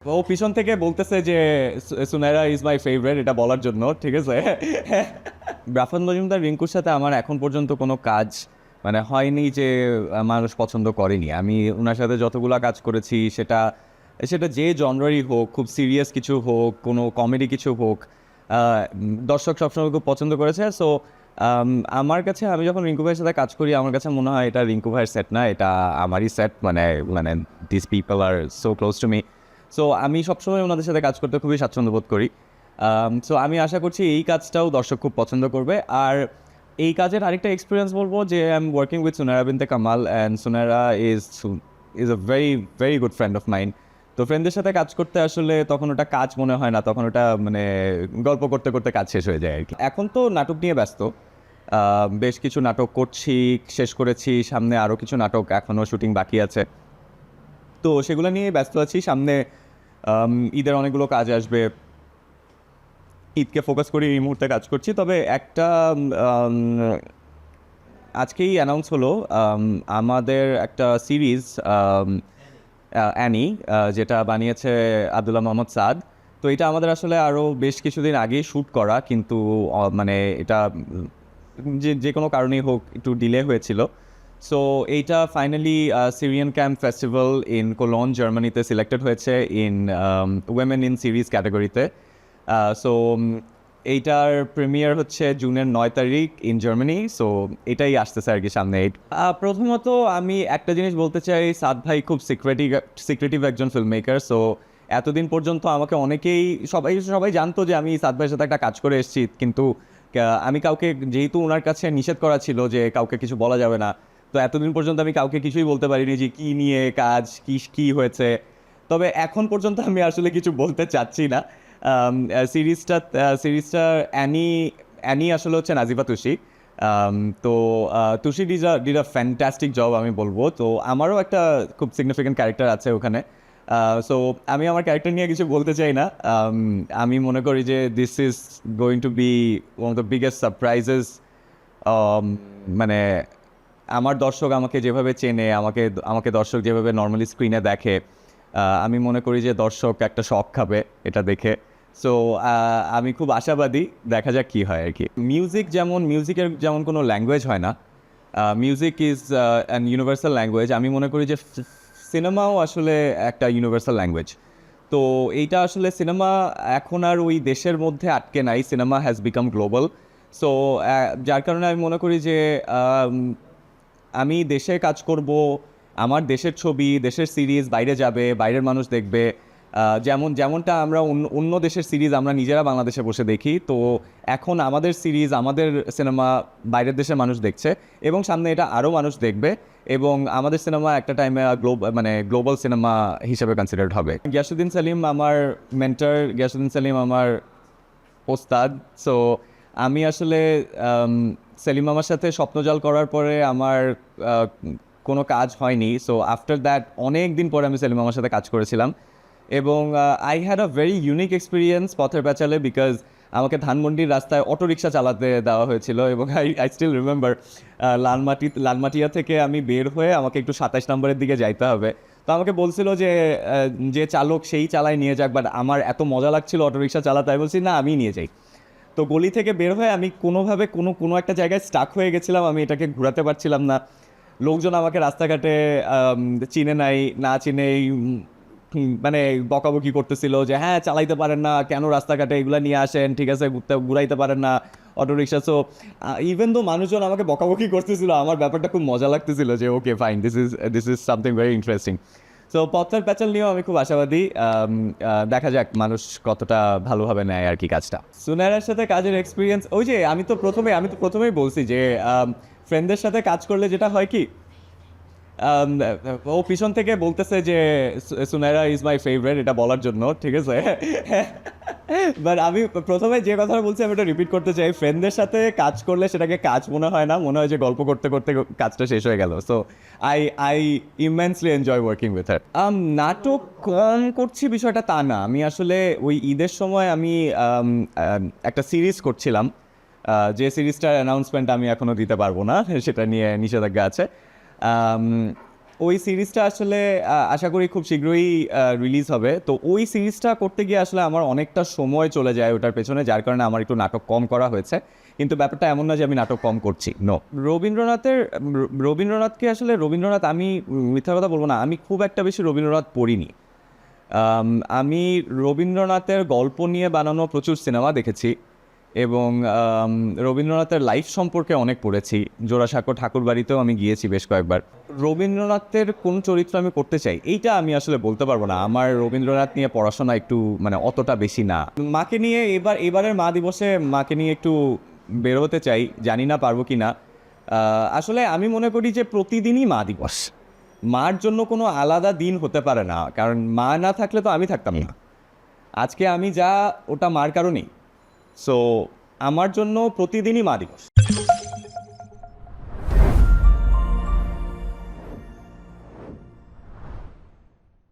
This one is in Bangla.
ও পিছন থেকে বলতেছে যে সুনাইরা ইজ মাই ফেভারিট, এটা বলার জন্য, ঠিক আছে। রাফাত মজুমদার রিঙ্কুর সাথে আমার এখন পর্যন্ত কোনো কাজ মানে হয়নি যে মানুষ পছন্দ করেনি। আমি ওনার সাথে যতগুলো কাজ করেছি সেটা সেটা যে জনরারই হোক, খুব সিরিয়াস কিছু হোক, কোনো কমেডি কিছু হোক, দর্শক সবসময় খুব পছন্দ করেছে। সো আমার কাছে, আমি যখন রিঙ্কু ভাইয়ের সাথে কাজ করি, আমার কাছে মনে হয় এটা রিঙ্কু ভাইয়ের সেট না, এটা আমারই সেট। মানে মানে this people are so close to me. So আমি সবসময় ওনাদের সাথে কাজ করতে খুবই স্বাচ্ছন্দ্য বোধ করি। সো আমি আশা করছি এই কাজটাও দর্শক খুব পছন্দ করবে। আর এই কাজের আরেকটা এক্সপিরিয়েন্স বলবো যে I am working with Sunaira Binte Kamal, and Sunaira is a very very good friend of mind. তো ফ্রেন্ডদের সাথে কাজ করতে আসলে তখন ওটা কাজ মনে হয় না, তখন ওটা মানে গল্প করতে করতে কাজ শেষ হয়ে যায় আর কি। এখন তো নাটক নিয়ে ব্যস্ত, বেশ কিছু নাটক করছি, শেষ করেছি, সামনে আরও কিছু নাটক এখনও শুটিং বাকি আছে। তো সেগুলো নিয়ে ব্যস্ত আছি। সামনে ঈদের অনেকগুলো কাজ আসবে, ঈদকে ফোকাস করে এই মুহূর্তে কাজ করছি। তবে একটা আজকেই অ্যানাউন্স হলো, আমাদের একটা সিরিজ অ্যানি, যেটা বানিয়েছে আব্দুল্লাহ মোহাম্মদ সাদ। তো এটা আমাদের আসলে আরও বেশ কিছুদিন আগেই শ্যুট করা, কিন্তু মানে এটা যে যে কোনো কারণেই হোক একটু ডিলে হয়েছিল। সো এইটা finally Syrian camp festival in colon জার্মানিতে সিলেক্টেড হয়েছে ইন উইমেন ইন সিরিজ ক্যাটাগরিতে। সো এইটার প্রিমিয়ার হচ্ছে জুনের 9 তারিখ ইন জার্মানি। সো এটাই আসতেছে আর কি সামনে। প্রথমত আমি একটা জিনিস বলতে চাই, সাদ ভাই খুব সিক্রেটিভ একজন ফিল্ম মেকার। সো এতদিন পর্যন্ত আমাকে অনেকেই, সবাই সবাই জানতো যে আমি সাদ ভাইয়ের সাথে একটা কাজ করে এসেছি, কিন্তু আমি কাউকে, যেহেতু ওনার কাছে নিষেধ করা ছিল যে কাউকে কিছু বলা যাবে না, তো এতদিন পর্যন্ত আমি কাউকে কিছুই বলতে পারিনি যে কী নিয়ে কাজ, কী হয়েছে। তবে এখন পর্যন্ত আমি আসলে কিছু বলতে চাচ্ছি না। সিরিজটা অ্যানি অ্যানি আসলে হচ্ছে নাজিফা তুষি। তো Tushi did a fantastic job আমি বলবো। তো আমারও একটা খুব সিগনিফিক্যান্ট ক্যারেক্টার আছে ওখানে। সো আমি আমার ক্যারেক্টার নিয়ে কিছু বলতে চাই না। আমি মনে করি যে this is going to be one of the biggest surprises. মানে আমার দর্শক আমাকে যেভাবে চেনে, আমাকে আমাকে দর্শক যেভাবে নর্মালি স্ক্রিনে দেখে, আমি মনে করি যে দর্শক একটা শক খাবে এটা দেখে। সো আমি খুব আশাবাদী, দেখা যাক কী হয় আর কি। মিউজিকের যেমন কোনো ল্যাঙ্গুয়েজ হয় না, music is an universal language. আমি মনে করি যে সিনেমাও আসলে একটা ইউনিভার্সাল ল্যাঙ্গুয়েজ। তো এইটা আসলে সিনেমা এখন আর ওই দেশের মধ্যে আটকে নাই, cinema has become global. So যার কারণে আমি মনে করি যে আমি দেশে কাজ করব, আমার দেশের ছবি, দেশের সিরিজ বাইরে যাবে, বাইরের মানুষ দেখবে। যেমনটা আমরা অন্য দেশের সিরিজ আমরা নিজেরা বাংলাদেশে বসে দেখি, তো এখন আমাদের সিরিজ, আমাদের সিনেমা বাইরের দেশের মানুষ দেখছে, এবং সামনে এটা আরও মানুষ দেখবে, এবং আমাদের সিনেমা একটা টাইমে মানে গ্লোবাল সিনেমা হিসেবে কনসিডার্ড হবে। গিয়াসুদ্দিন সেলিম আমার মেন্টর, গিয়াসুদ্দিন সেলিম আমার ওস্তাদ। সো আমি আসলে সেলিম মামার সাথে স্বপ্নজাল করার পরে আমার কোনো কাজ হয়নি। সো আফটার দ্যাট অনেক দিন পরে আমি সেলিম মামার সাথে কাজ করেছিলাম, এবং I had a very unique experience পথের প্যাচালে, বিকজ আমাকে ধানমন্ডির রাস্তায় অটোরিকশা চালাতে দেওয়া হয়েছিল, এবং আই স্টিল রিমেম্বার লালমাটিয়া থেকে আমি বের হয়ে আমাকে একটু 27 নম্বরের দিকে যাইতে হবে। তো আমাকে বলছিল যে চালক সেই চালায় নিয়ে যাক, বাট আমার এত মজা লাগছিল অটোরিকশা চালাতে, আমি বলছি না আমি নিয়ে যাই। তো গলি থেকে বের হয়ে আমি কোনোভাবে কোনো একটা জায়গায় স্টাক হয়ে গেছিলাম, আমি এটাকে ঘোরাতে পারছিলাম না। লোকজন আমাকে রাস্তাঘাটে চিনে নাই, না চিনেই মানে বকাবকি করতেছিল যে হ্যাঁ চালাইতে পারেন না, কেন রাস্তাঘাটে এগুলো নিয়ে আসেন, ঠিক আছে ঘুরাইতে পারেন না অটোরিকশা। সো ইভেন তো মানুষজন আমাকে বকাবকি করতেছিল, আমার ব্যাপারটা খুব মজা লাগতেছিল যে okay fine, this is something very interesting. So পথের প্যাচাল নিয়েও আমি খুব আশাবাদী। দেখা যাক মানুষ কতটা ভালোভাবে নেয় আর কি কাজটা। সুনাইরার সাথে কাজের এক্সপিরিয়েন্স, ওই যে আমি তো প্রথমেই বলছি যে ফ্রেন্ডদের সাথে কাজ করলে যেটা হয় কি, ও পিছন থেকে বলতেছে যে সুনাইরা ইজ মাই ফেভারিট, এটা বলার জন্য, ঠিক আছে। বাট আমি প্রথমে যে কথাটা বলছি আমি এটা রিপিট করতে চাই, ফ্রেন্ডদের সাথে কাজ করলে সেটাকে কাজ মনে হয় না, মনে হয় যে গল্প করতে করতে কাজটা শেষ হয়ে গেল। So I immensely enjoy working with her. নাটক কম করছি বিষয়টা তা না, আমি আসলে ওই ঈদের সময় আমি একটা সিরিজ করছিলাম, যে সিরিজটার অ্যানাউন্সমেন্ট আমি এখনও দিতে পারবো না, সেটা নিয়ে নিষেধাজ্ঞা আছে। ওই সিরিজটা আসলে আশা করি খুব শীঘ্রই রিলিজ হবে। তো ওই সিরিজটা করতে গিয়ে আসলে আমার অনেকটা সময় চলে যায় ওটার পেছনে, যার কারণে আমার একটু নাটক কম করা হয়েছে। কিন্তু ব্যাপারটা এমন না যে আমি নাটক কম করছি, নো। রবীন্দ্রনাথকে আসলে রবীন্দ্রনাথ, আমি মিথ্যা কথা বলবো না, আমি খুব একটা বেশি রবীন্দ্রনাথ পড়িনি। আম, আমি রবীন্দ্রনাথের গল্প নিয়ে বানানো প্রচুর সিনেমা দেখেছি এবং রবীন্দ্রনাথের লাইফ সম্পর্কে অনেক পড়েছি। জোড়াসাঁকো ঠাকুরবাড়িতেও আমি গিয়েছি বেশ কয়েকবার। রবীন্দ্রনাথের কোন চরিত্র আমি করতে চাই এইটা আমি আসলে বলতে পারবো না। আমার রবীন্দ্রনাথ নিয়ে পড়াশোনা একটু মানে অতটা বেশি না। মাকে নিয়ে এবারের মা দিবসে মাকে নিয়ে একটু বেরোতে চাই, জানি না পারবো কি না। আসলে আমি মনে করি যে প্রতিদিনই মা দিবস, মার জন্য কোনো আলাদা দিন হতে পারে না, কারণ মা না থাকলে তো আমি থাকতাম না। আজকে আমি যা, ওটা মার কারণেই। সো আমার জন্য প্রতিদিনই মা দিবস।